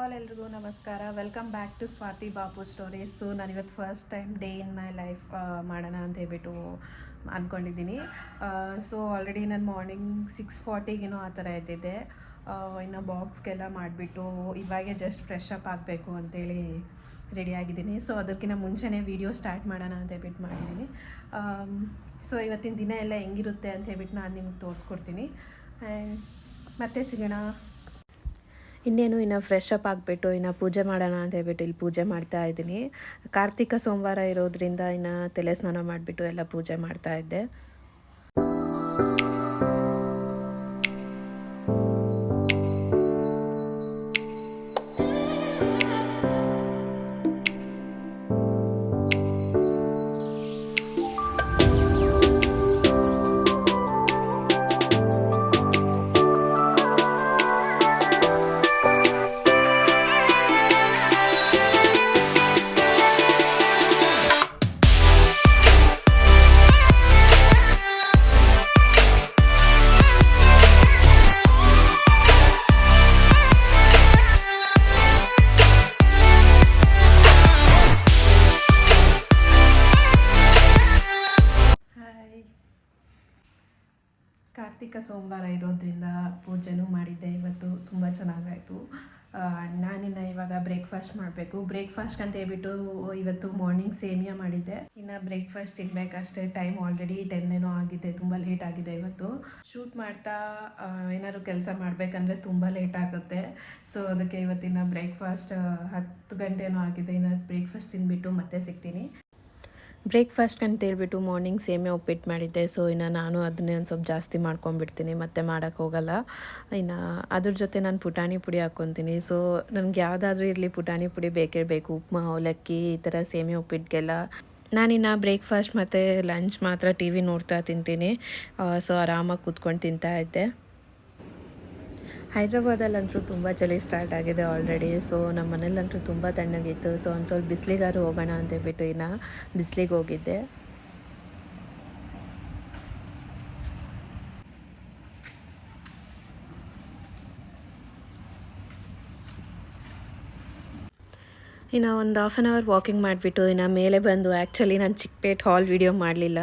All ಎಲ್ರಿಗೂ ನಮಸ್ಕಾರ. Welcome back to Swathi Bapu stories. So ನಾನಿವತ್ತು first time day in my life ಮಾಡೋಣ ಅಂತ ಹೇಳ್ಬಿಟ್ಟು ಅಂದ್ಕೊಂಡಿದ್ದೀನಿ. ಸೊ ಆಲ್ರೆಡಿ ನಾನು ಮಾರ್ನಿಂಗ್ 6:40 ಆ ಥರ ಎದ್ದಿದ್ದೆ. ಇನ್ನು ಬಾಕ್ಸ್ಗೆಲ್ಲ ಮಾಡಿಬಿಟ್ಟು ಇವಾಗೆ ಜಸ್ಟ್ ಫ್ರೆಶ್ ಅಪ್ ಆಗಬೇಕು ಅಂತೇಳಿ ರೆಡಿಯಾಗಿದ್ದೀನಿ. ಸೊ ಅದಕ್ಕಿಂತ ಮುಂಚೆನೇ ವೀಡಿಯೋ ಸ್ಟಾರ್ಟ್ ಮಾಡೋಣ ಅಂತ ಹೇಳ್ಬಿಟ್ಟು ಮಾಡಿದ್ದೀನಿ. ಸೊ ಇವತ್ತಿನ ದಿನ ಎಲ್ಲ ಹೆಂಗಿರುತ್ತೆ ಅಂತ ಹೇಳ್ಬಿಟ್ಟು ನಾನು ನಿಮ್ಗೆ ತೋರಿಸ್ಕೊಡ್ತೀನಿ. ಆ್ಯಂಡ್ ಮತ್ತೆ ಸಿಗೋಣ. ಇನ್ನು ಫ್ರೆಶ್ ಅಪ್ ಆಗಿಬಿಟ್ಟು ಇನ್ನು ಪೂಜೆ ಮಾಡೋಣ ಅಂತ ಹೇಳ್ಬಿಟ್ಟು ಇಲ್ಲಿ ಪೂಜೆ ಮಾಡ್ತಾ ಇದ್ದೀನಿ. ಕಾರ್ತಿಕ ಸೋಮವಾರ ಇರೋದ್ರಿಂದ ಇನ್ನು ತಲೆ ಸ್ನಾನ ಮಾಡಿಬಿಟ್ಟು ಎಲ್ಲ ಪೂಜೆ ಮಾಡ್ತಾ ಇದ್ದೆ. ಕಾರ್ತಿಕ ಸೋಮವಾರ ಇರೋದ್ರಿಂದ ಪೂಜೆನೂ ಮಾಡಿದ್ದೆ. ಇವತ್ತು ತುಂಬ ಚೆನ್ನಾಗಾಯಿತು. ನಾನಿನ್ನು ಇವಾಗ ಬ್ರೇಕ್ಫಾಸ್ಟ್ ಮಾಡಬೇಕು. ಬ್ರೇಕ್ಫಾಸ್ಟ್ ಅಂತ ಹೇಳ್ಬಿಟ್ಟು ಇವತ್ತು ಮಾರ್ನಿಂಗ್ ಸೇಮಿಯಾ ಮಾಡಿದ್ದೆ. ಇನ್ನು ಬ್ರೇಕ್ಫಾಸ್ಟ್ ತಿನ್ಬೇಕಷ್ಟೇ. ಟೈಮ್ ಆಲ್ರೆಡಿ 10 ಆಗಿದೆ. ತುಂಬ ಲೇಟ್ ಆಗಿದೆ ಇವತ್ತು. ಶೂಟ್ ಮಾಡ್ತಾ ಏನಾದ್ರು ಕೆಲಸ ಮಾಡಬೇಕಂದ್ರೆ ತುಂಬ ಲೇಟ್ ಆಗುತ್ತೆ. ಸೊ ಅದಕ್ಕೆ ಇವತ್ತಿನ ಬ್ರೇಕ್ಫಾಸ್ಟ್ 10 ಗಂಟೆನೂ ಆಗಿದೆ. ಇನ್ನು ಬ್ರೇಕ್ಫಾಸ್ಟ್ ತಿಂದ್ಬಿಟ್ಟು ಮತ್ತೆ ಸಿಗ್ತೀನಿ. ಬ್ರೇಕ್ಫಾಸ್ಟ್ ಅಂತ ಹೇಳ್ಬಿಟ್ಟು ಮಾರ್ನಿಂಗ್ ಸೇಮಿಯಾ ಉಪ್ಪಿಟ್ಟು ಮಾಡಿದ್ದೆ. ಸೊ ಇನ್ನು ನಾನು ಅದನ್ನೇ ಒಂದು ಸ್ವಲ್ಪ ಜಾಸ್ತಿ ಮಾಡ್ಕೊಂಡ್ಬಿಡ್ತೀನಿ, ಮತ್ತೆ ಮಾಡೋಕ್ಕೆ ಹೋಗಲ್ಲ. ಇನ್ನು ಅದ್ರ ಜೊತೆ ನಾನು ಪುಟಾಣಿ ಪುಡಿ ಹಾಕ್ಕೊತೀನಿ. ಸೊ ನನಗೆ ಯಾವುದಾದ್ರೂ ಇರಲಿ ಪುಟಾಣಿ ಪುಡಿ ಬೇಕೇ ಬೇಕು. ಉಪ್ಮಾ, ಅವಲಕ್ಕಿ ಈ ಥರ ಸೇಮಿಯಾ ಉಪ್ಪಿಟ್ಟಿಗೆಲ್ಲ. ನಾನಿನ್ನು ಬ್ರೇಕ್ಫಾಸ್ಟ್ ಮತ್ತು ಲಂಚ್ ಮಾತ್ರ ಟಿ ವಿ ನೋಡ್ತಾ ತಿಂತೀನಿ. ಸೊ ಆರಾಮಾಗಿ ಕೂತ್ಕೊಂಡು ತಿಂತಾ ಇದ್ದೆ. ಹೈದ್ರಾಬಾದಲ್ಲಂತೂ ತುಂಬ ಚಳಿ ಸ್ಟಾರ್ಟ್ ಆಗಿದೆ ಆಲ್ರೆಡಿ. ಸೊ ನಮ್ಮ ಮನೇಲಂತೂ ತುಂಬ ತಣ್ಣಗಿತ್ತು. ಸೊ ಒಂದು ಸ್ವಲ್ಪ ಬಿಸಿಲಿಗಾರು ಹೋಗೋಣ ಅಂತೇಳ್ಬಿಟ್ಟು ಇನ್ನು ಬಿಸಿಲಿಗೆ ಹೋಗಿದ್ದೆ. ಇನ್ನು ಒಂದು 1/2 ಅವರ್ ವಾಕಿಂಗ್ ಮಾಡಿಬಿಟ್ಟು ಇನ್ನು ಮೇಲೆ ಬಂದು, ಆ್ಯಕ್ಚುಲಿ ನಾನು ಚಿಕ್ಕಪೇಟ್ ಹಾಲ್ ವೀಡಿಯೋ ಮಾಡಲಿಲ್ಲ,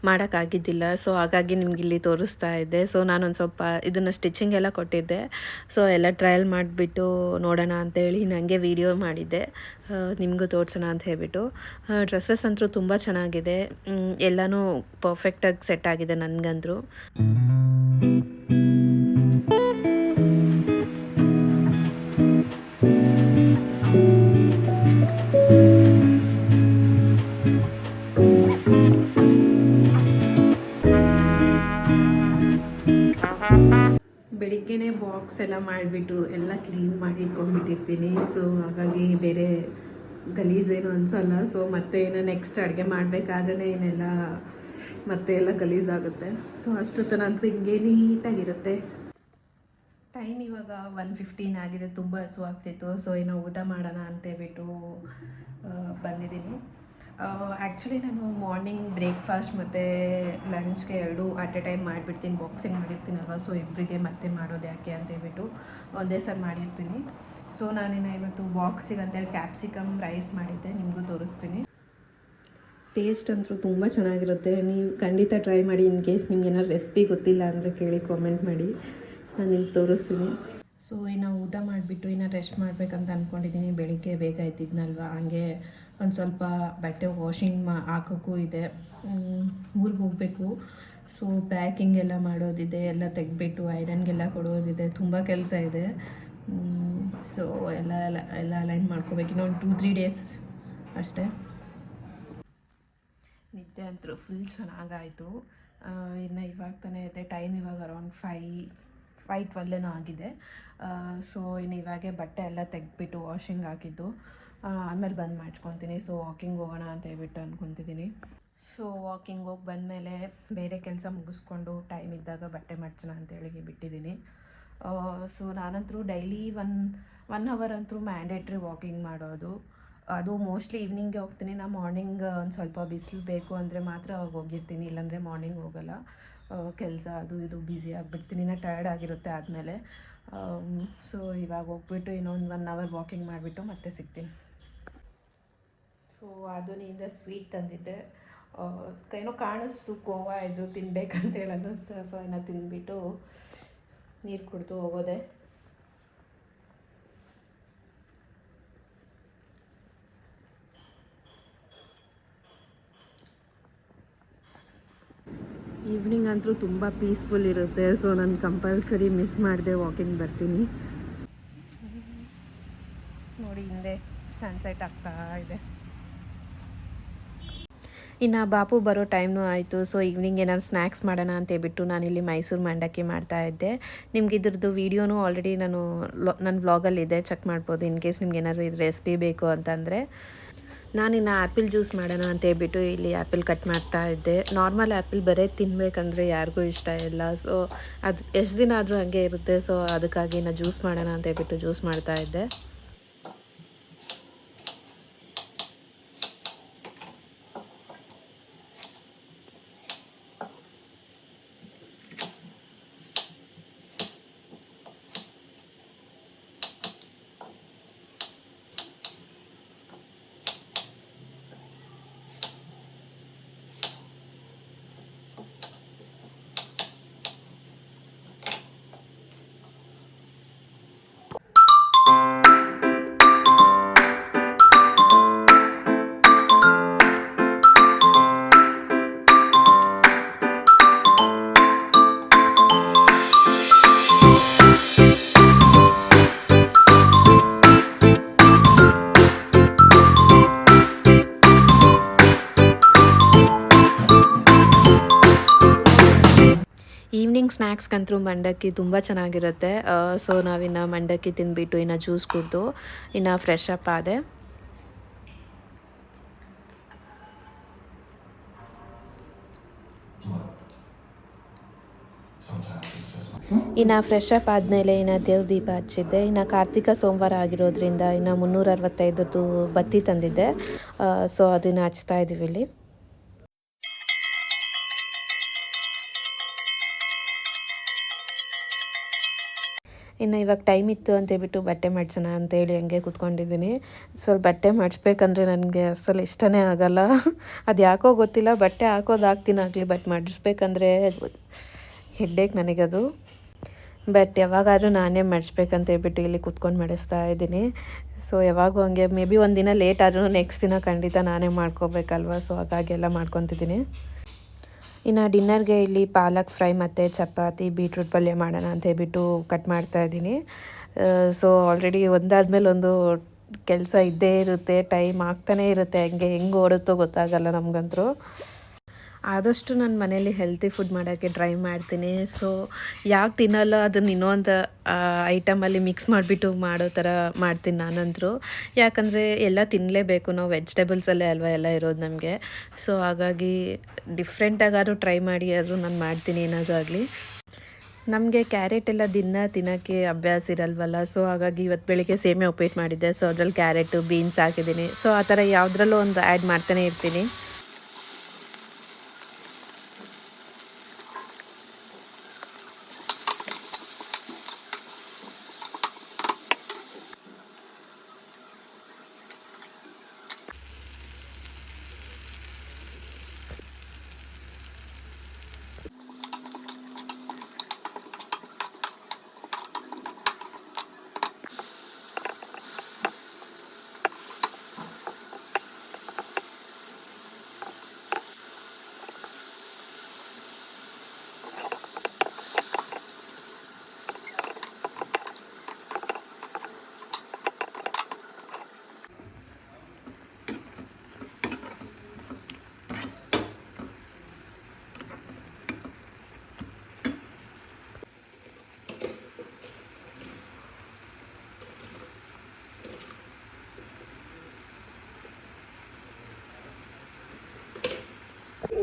ಮಾಡೋಕ್ಕಾಗಿದ್ದಿಲ್ಲ. ಸೊ ಹಾಗಾಗಿ ನಿಮ್ಗೆ ಇಲ್ಲಿ ತೋರಿಸ್ತಾ ಇದ್ದೆ. ಸೊ ನಾನೊಂದು ಸ್ವಲ್ಪ ಇದನ್ನು ಸ್ಟಿಚಿಂಗ್ ಎಲ್ಲ ಕೊಟ್ಟಿದ್ದೆ. ಸೊ ಎಲ್ಲ ಟ್ರಯಲ್ ಮಾಡಿಬಿಟ್ಟು ನೋಡೋಣ ಅಂತೇಳಿ ನನಗೆ ವೀಡಿಯೋ ಮಾಡಿದ್ದೆ, ನಿಮಗೂ ತೋರಿಸೋಣ ಅಂತ ಹೇಳ್ಬಿಟ್ಟು. ಡ್ರೆಸ್ಸಸ್ ಅಂತೂ ತುಂಬ ಚೆನ್ನಾಗಿದೆ. ಎಲ್ಲನೂ ಪರ್ಫೆಕ್ಟಾಗಿ ಸೆಟ್ ಆಗಿದೆ ನನಗಂತೂ. ಬೆಳಿಗ್ಗೆನೇ ಬಾಕ್ಸ್ ಎಲ್ಲ ಮಾಡಿಬಿಟ್ಟು ಎಲ್ಲ ಕ್ಲೀನ್ ಮಾಡಿ ಇಟ್ಕೊಂಡ್ಬಿಟ್ಟಿರ್ತೀನಿ. ಸೊ ಹಾಗಾಗಿ ಬೇರೆ ಗಲೀಜೇನು ಅನಿಸಲ್ಲ. ಸೊ ಮತ್ತೆ ಇನ್ನು ನೆಕ್ಸ್ಟ್ ಅಡುಗೆ ಮಾಡಬೇಕಾದ್ರೆ ಏನೆಲ್ಲ ಮತ್ತೆ ಎಲ್ಲ ಗಲೀಜಾಗುತ್ತೆ. ಸೊ ಅಷ್ಟೊತ್ತು ನಂತರ ಹಿಂಗೆ ನೀಟಾಗಿರುತ್ತೆ. ಟೈಮ್ ಇವಾಗ 1:15 ಆಗಿದೆ. ತುಂಬ ಹಸು ಆಗ್ತಿತ್ತು. ಸೊ ಇನ್ನು ಊಟ ಮಾಡೋಣ ಅಂತೇಳ್ಬಿಟ್ಟು ಬಂದಿದ್ದೀನಿ. ಆ್ಯಕ್ಚುಲಿ ನಾನು ಮಾರ್ನಿಂಗ್ ಬ್ರೇಕ್ಫಾಸ್ಟ್ ಮತ್ತು ಲಂಚ್ಗೆ 2 ಅಟ್ ಎ ಟೈಮ್ ಮಾಡಿಬಿಡ್ತೀನಿ. ಬಾಕ್ಸಿಂಗ್ ಮಾಡಿರ್ತೀನಲ್ವ. ಸೊ ಇಬ್ಬರಿಗೆ ಮತ್ತೆ ಮಾಡೋದು ಯಾಕೆ ಅಂತೇಳ್ಬಿಟ್ಟು ಒಂದೇ ಸಲ ಮಾಡಿರ್ತೀನಿ. ಸೊ ನಾನಿನ್ನು ಇವತ್ತು ಬಾಕ್ಸಿಗೆ ಅಂತೇಳಿ ಕ್ಯಾಪ್ಸಿಕಮ್ ರೈಸ್ ಮಾಡಿದ್ದೆ, ನಿಮಗೂ ತೋರಿಸ್ತೀನಿ. ಟೇಸ್ಟ್ ಅಂತೂ ತುಂಬ ಚೆನ್ನಾಗಿರುತ್ತೆ. ನೀವು ಖಂಡಿತ ಟ್ರೈ ಮಾಡಿ. ಇನ್ ಕೇಸ್ ನಿಮ್ಗೆ ಏನಾದ್ರು ರೆಸಿಪಿ ಗೊತ್ತಿಲ್ಲ ಅಂದರೆ ಕೇಳಿ, ಕಾಮೆಂಟ್ ಮಾಡಿ, ನಾನು ನಿಮ್ಗೆ ತೋರಿಸ್ತೀನಿ. ಸೊ ಇನ್ನು ಊಟ ಮಾಡಿಬಿಟ್ಟು ಇನ್ನು ರೆಸ್ಟ್ ಮಾಡಬೇಕಂತ ಅಂದ್ಕೊಂಡಿದ್ದೀನಿ. ಬೆಳಿಗ್ಗೆ ಬೇಗ ಎದ್ದಿದ್ನಲ್ವ, ಹಂಗೆ ಒಂದು ಸ್ವಲ್ಪ ಬಟ್ಟೆ ವಾಷಿಂಗ್ ಹಾಕೋಕ್ಕೂ ಇದೆ. ಊರಿಗೆ ಹೋಗಬೇಕು. ಸೊ ಪ್ಯಾಕಿಂಗ್ ಎಲ್ಲ ಮಾಡೋದಿದೆ, ಎಲ್ಲ ತೆಗೆದ್ಬಿಟ್ಟು ಐರನ್ಗೆಲ್ಲ ಕೊಡೋದಿದೆ. ತುಂಬ ಕೆಲಸ ಇದೆ. ಸೊ ಎಲ್ಲ ಅಲೈನ್ ಮಾಡ್ಕೋಬೇಕು. ಇನ್ನೊಂದು 2-3 ಡೇಸ್ ಅಷ್ಟೇ. ನಿದ್ದೆ ಅಂತೂ ಫುಲ್ ಚೆನ್ನಾಗಾಯಿತು. ಇನ್ನು ಇವಾಗ ತಾನೇ ಇದೆ. ಟೈಮ್ ಇವಾಗ ಅರೌಂಡ್ 5:12 ಆಗಿದೆ. ಸೊ ಇನ್ನು ಇವಾಗೆ ಬಟ್ಟೆ ಎಲ್ಲ ತೆಗೆದ್ಬಿಟ್ಟು ವಾಷಿಂಗ್ ಹಾಕಿದ್ದು, ಆಮೇಲೆ ಬಂದು ಮಾಡ್ಕೊತೀನಿ. ಸೊ ವಾಕಿಂಗ್ ಹೋಗೋಣ ಅಂತ ಹೇಳ್ಬಿಟ್ಟು ಅಂದ್ಕೊತಿದ್ದೀನಿ. ಸೊ ವಾಕಿಂಗ್ ಹೋಗಿ ಬಂದಮೇಲೆ ಬೇರೆ ಕೆಲಸ ಮುಗಿಸ್ಕೊಂಡು ಟೈಮ್ ಇದ್ದಾಗ ಬಟ್ಟೆ ಮಡ್ಚೋಣ ಅಂತೇಳಿ ಬಿಟ್ಟಿದ್ದೀನಿ. ಸೊ ನಾನಂತರೂ ಡೈಲಿ 1 ಅವರ್ ಅಂತೂ ಮ್ಯಾಂಡೇಟ್ರಿ ವಾಕಿಂಗ್ ಮಾಡೋದು. ಅದು ಮೋಸ್ಟ್ಲಿ ಈವ್ನಿಂಗ್ಗೆ ಹೋಗ್ತೀನಿ. ನಾನು ಮಾರ್ನಿಂಗ್ ಒಂದು ಸ್ವಲ್ಪ ಬಿಸಿಲು ಬೇಕು ಅಂದರೆ ಮಾತ್ರ ಅವಾಗ ಹೋಗಿರ್ತೀನಿ, ಇಲ್ಲಾಂದರೆ ಮಾರ್ನಿಂಗ್ ಹೋಗಲ್ಲ. ಕೆಲಸ ಅದು ಇದು ಬ್ಯುಸಿ ಆಗಿಬಿಡ್ತೀನಿ. ಟಯರ್ಡ್ ಆಗಿರುತ್ತೆ ಆದಮೇಲೆ. ಸೊ ಇವಾಗ ಹೋಗ್ಬಿಟ್ಟು ಇನ್ನೊಂದು 1 ಅವರ್ ವಾಕಿಂಗ್ ಮಾಡಿಬಿಟ್ಟು ಮತ್ತೆ ಸಿಗ್ತೀನಿ. ಸೊ ಅದರಿಂದ ಸ್ವೀಟ್ ತಂದಿದ್ದೆ, ಏನೋ ಕಾಣಿಸ್ತು ಕೋವಾ ಇದು ತಿನ್ಬೇಕಂತ ಹೇಳೋದು. ಸೊ ಏನೋ ತಿಂದ್ಬಿಟ್ಟು ನೀರು ಕುಡಿದು ಹೋಗೋದೆ. ಈವ್ನಿಂಗ್ ಅಂತೂ ತುಂಬ ಪೀಸ್ಫುಲ್ ಇರುತ್ತೆ. ಸೊ ನಾನು ಕಂಪಲ್ಸರಿ ಮಿಸ್ ಮಾಡಿದೆ ವಾಕಿಂಗ್ ಬರ್ತೀನಿ. ನೋಡಿ ಹಿಂದೆ ಸನ್ಸೆಟ್ ಆಗ್ತಾ ಇದೆ. ಇನ್ನು ಬಾಪು ಬರೋ ಟೈಮ್ನೂ ಆಯಿತು. ಸೊ ಈವ್ನಿಂಗ್ ಏನಾದ್ರು ಸ್ನ್ಯಾಕ್ಸ್ ಮಾಡೋಣ ಅಂತ ಹೇಳ್ಬಿಟ್ಟು ನಾನಿಲ್ಲಿ ಮೈಸೂರು ಮಂಡಕ್ಕಿ ಮಾಡ್ತಾಯಿದ್ದೆ. ನಿಮ್ಗೆ ಇದ್ರದ್ದು ವೀಡಿಯೋನೂ ಆಲ್ರೆಡಿ ನನ್ನ ವ್ಲಾಗಲ್ಲಿದೆ, ಚೆಕ್ ಮಾಡ್ಬೋದು ಇನ್ ಕೇಸ್ ನಿಮ್ಗೆ ಏನಾದರೂ ಇದು ರೆಸಿಪಿ ಬೇಕು ಅಂತಂದರೆ. ನಾನಿನ್ನು ಆ್ಯಪಲ್ ಜ್ಯೂಸ್ ಮಾಡೋಣ ಅಂತ ಹೇಳ್ಬಿಟ್ಟು ಇಲ್ಲಿ ಆ್ಯಪಲ್ ಕಟ್ ಮಾಡ್ತಾ ಇದ್ದೆ. ನಾರ್ಮಲ್ ಆ್ಯಪಲ್ ಬರೀ ತಿನ್ನಬೇಕಂದ್ರೆ ಯಾರಿಗೂ ಇಷ್ಟ ಇಲ್ಲ. ಸೊ ಅದು ಎಷ್ಟು ದಿನ ಆದರೂ ಹಾಗೆ ಇರುತ್ತೆ. ಸೊ ಅದಕ್ಕಾಗಿ ನಾನು ಜ್ಯೂಸ್ ಮಾಡೋಣ ಅಂತ ಹೇಳ್ಬಿಟ್ಟು ಜ್ಯೂಸ್ ಮಾಡ್ತಾಯಿದ್ದೆ. ಈವ್ನಿಂಗ್ ಸ್ನ್ಯಾಕ್ಸ್ಗಂತೂ ಮಂಡಕ್ಕಿ ತುಂಬ ಚೆನ್ನಾಗಿರುತ್ತೆ. ಸೊ ನಾವಿನ್ನು ಮಂಡಕ್ಕಿ ತಿಂದುಬಿಟ್ಟು ಇನ್ನು ಜ್ಯೂಸ್ ಕುಡಿದು ಇನ್ನು ಫ್ರೆಶ್ ಅಪ್ ಆದೆ. ಇನ್ನು ಫ್ರೆಶ್ ಅಪ್ ಆದಮೇಲೆ ಇನ್ನು ದೇವ್ರ ದೀಪ ಹಚ್ಚಿದ್ದೆ. ಇನ್ನು ಕಾರ್ತಿಕ ಸೋಮವಾರ ಆಗಿರೋದ್ರಿಂದ ಇನ್ನು 365 ಬತ್ತಿ ತಂದಿದ್ದೆ. ಸೊ ಅದನ್ನು ಹಚ್ತಾ ಇದ್ದೀವಿ ಇಲ್ಲಿ. ಇನ್ನು ಇವಾಗ ಟೈಮ್ ಇತ್ತು ಅಂತೇಳ್ಬಿಟ್ಟು ಬಟ್ಟೆ ಮಾಡಿಸೋಣ ಅಂತೇಳಿ ಹಂಗೆ ಕೂತ್ಕೊಂಡಿದ್ದೀನಿ. ಸ್ವಲ್ಪ ಬಟ್ಟೆ ಮಾಡಿಸ್ಬೇಕಂದ್ರೆ ನನಗೆ ಅಸಲು ಇಷ್ಟನೇ ಆಗೋಲ್ಲ. ಅದು ಯಾಕೋ ಗೊತ್ತಿಲ್ಲ, ಬಟ್ಟೆ ಹಾಕೋದಾಗ್ತೀನಾಗಲಿ ಬಟ್ ಮಾಡಿಸ್ಬೇಕಂದ್ರೆ ಹೆಡ್ಡೇಕ್ ನನಗದು. ಬಟ್ ಯಾವಾಗಾದರೂ ನಾನೇ ಮಾಡಿಸ್ಬೇಕಂತ ಹೇಳ್ಬಿಟ್ಟು ಇಲ್ಲಿ ಕೂತ್ಕೊಂಡು ಮಾಡಿಸ್ತಾ ಇದ್ದೀನಿ. ಸೊ ಯಾವಾಗೂ ಹಂಗೆ ಮೇ ಬಿ ಒಂದು ದಿನ ಲೇಟ್ ಆದರೂ ನೆಕ್ಸ್ಟ್ ದಿನ ಖಂಡಿತ ನಾನೇ ಮಾಡ್ಕೋಬೇಕಲ್ವ. ಸೊ ಹಾಗಾಗಿ ಎಲ್ಲ ಮಾಡ್ಕೊತಿದ್ದೀನಿ. ಇನ್ನು ಡಿನ್ನರ್ಗೆ ಇಲ್ಲಿ ಪಾಲಕ್ ಫ್ರೈ ಮತ್ತು ಚಪಾತಿ ಬೀಟ್ರೂಟ್ ಪಲ್ಯ ಮಾಡೋಣ ಅಂತ ಹೇಳ್ಬಿಟ್ಟು ಕಟ್ ಮಾಡ್ತಾಯಿದ್ದೀನಿ. ಸೊ ಆಲ್ರೆಡಿ ಒಂದಾದ್ಮೇಲೆ ಒಂದು ಕೆಲಸ ಇದ್ದೇ ಇರುತ್ತೆ, ಟೈಮ್ ಆಗ್ತಾನೇ ಇರುತ್ತೆ. ಹೆಂಗೆ ಓಡುತ್ತೋ ಗೊತ್ತಾಗಲ್ಲ ನಮಗಂತೂ. ಆದಷ್ಟು ನಾನು ಮನೇಲಿ ಹೆಲ್ತಿ ಫುಡ್ ಮಾಡೋಕ್ಕೆ ಟ್ರೈ ಮಾಡ್ತೀನಿ. ಸೊ ಯಾಕೆ ತಿನ್ನಲ್ಲ ಅದನ್ನು ಇನ್ನೊಂದು ಐಟಮಲ್ಲಿ ಮಿಕ್ಸ್ ಮಾಡಿಬಿಟ್ಟು ಮಾಡೋ ಥರ ಮಾಡ್ತೀನಿ ನಾನಂತರೂ. ಯಾಕಂದರೆ ಎಲ್ಲ ತಿನ್ನಲೇಬೇಕು, ನಾವು ವೆಜಿಟೇಬಲ್ಸಲ್ಲೇ ಅಲ್ವಾ ಎಲ್ಲ ಇರೋದು ನಮಗೆ. ಸೊ ಹಾಗಾಗಿ ಡಿಫ್ರೆಂಟಾಗಾದ್ರೂ ಟ್ರೈ ಮಾಡಿ ಆದರೂ ನಾನು ಮಾಡ್ತೀನಿ ಏನಾದರೂ ಆಗಲಿ. ನಮಗೆ ಕ್ಯಾರೆಟ್ ಎಲ್ಲ ದಿನ ತಿನ್ನೋಕ್ಕೆ ಅಭ್ಯಾಸ ಇರಲ್ವಲ್ಲ. ಸೊ ಹಾಗಾಗಿ ಇವತ್ತು ಬೆಳಿಗ್ಗೆ ಸೇಮೆ ಉಪ್ಪಿಟ್ಟು ಮಾಡಿದ್ದೆ. ಸೊ ಅದ್ರಲ್ಲಿ ಕ್ಯಾರೆಟು ಬೀನ್ಸ್ ಹಾಕಿದ್ದೀನಿ. ಸೊ ಆ ಥರ ಯಾವುದ್ರಲ್ಲೂ ಒಂದು ಆ್ಯಡ್ ಮಾಡ್ತಾನೆ ಇರ್ತೀನಿ.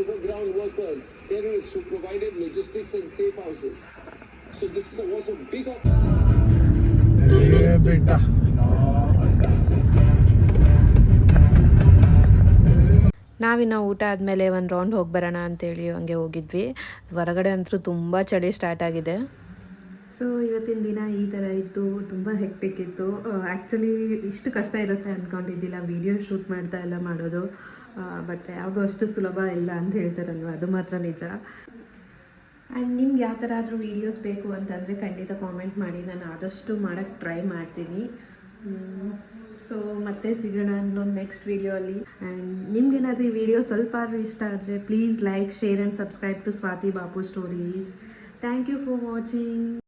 Overground workers, terrorists who provided logistics and safe houses. So this was a big ನಾವಿನ್ನು ಊಟ ಆದಮೇಲೆ ಒಂದು ರೌಂಡ್ ಹೋಗಿ ಬರೋಣ ಅಂತೇಳಿ ಹಂಗೆ ಹೋಗಿದ್ವಿ. ಹೊರಗಡೆ ಅಂತೂ ತುಂಬ ಚಳಿ ಸ್ಟಾರ್ಟ್ ಆಗಿದೆ. ಸೊ ಇವತ್ತಿನ ದಿನ ಈ ಥರ ಇತ್ತು, ತುಂಬ ಹೆಕ್ಟಿಕ್ ಇತ್ತು. ಆ್ಯಕ್ಚುಲಿ ಇಷ್ಟು ಕಷ್ಟ ಇರುತ್ತೆ ಅಂದ್ಕೊಂಡಿದ್ದಿಲ್ಲ ವೀಡಿಯೋ ಶೂಟ್ ಮಾಡ್ತಾ ಎಲ್ಲ ಮಾಡೋದು. ಬಟ್ ಯಾವುದೂ ಅಷ್ಟು ಸುಲಭ ಇಲ್ಲ ಅಂತ ಹೇಳ್ತಾರಲ್ವ, ಅದು ಮಾತ್ರ ನಿಜ. ಆ್ಯಂಡ್ ನಿಮ್ಗೆ ಯಾವ ಥರ ಆದರೂ ವೀಡಿಯೋಸ್ ಬೇಕು ಅಂತಂದರೆ ಖಂಡಿತ ಕಾಮೆಂಟ್ ಮಾಡಿ, ನಾನು ಆದಷ್ಟು ಮಾಡೋಕ್ಕೆ ಟ್ರೈ ಮಾಡ್ತೀನಿ. ಸೊ ಮತ್ತೆ ಸಿಗೋಣ ಅನ್ನೊಂದು ನೆಕ್ಸ್ಟ್ ವೀಡಿಯೋ ಅಲ್ಲಿ. ಆ್ಯಂಡ್ ನಿಮ್ಗೇನಾದರೂ ಈ ವಿಡಿಯೋ ಸ್ವಲ್ಪ ಆದರೂ ಇಷ್ಟ ಆದರೆ please like, share and subscribe to Swathi Bapu stories. Thank you for watching.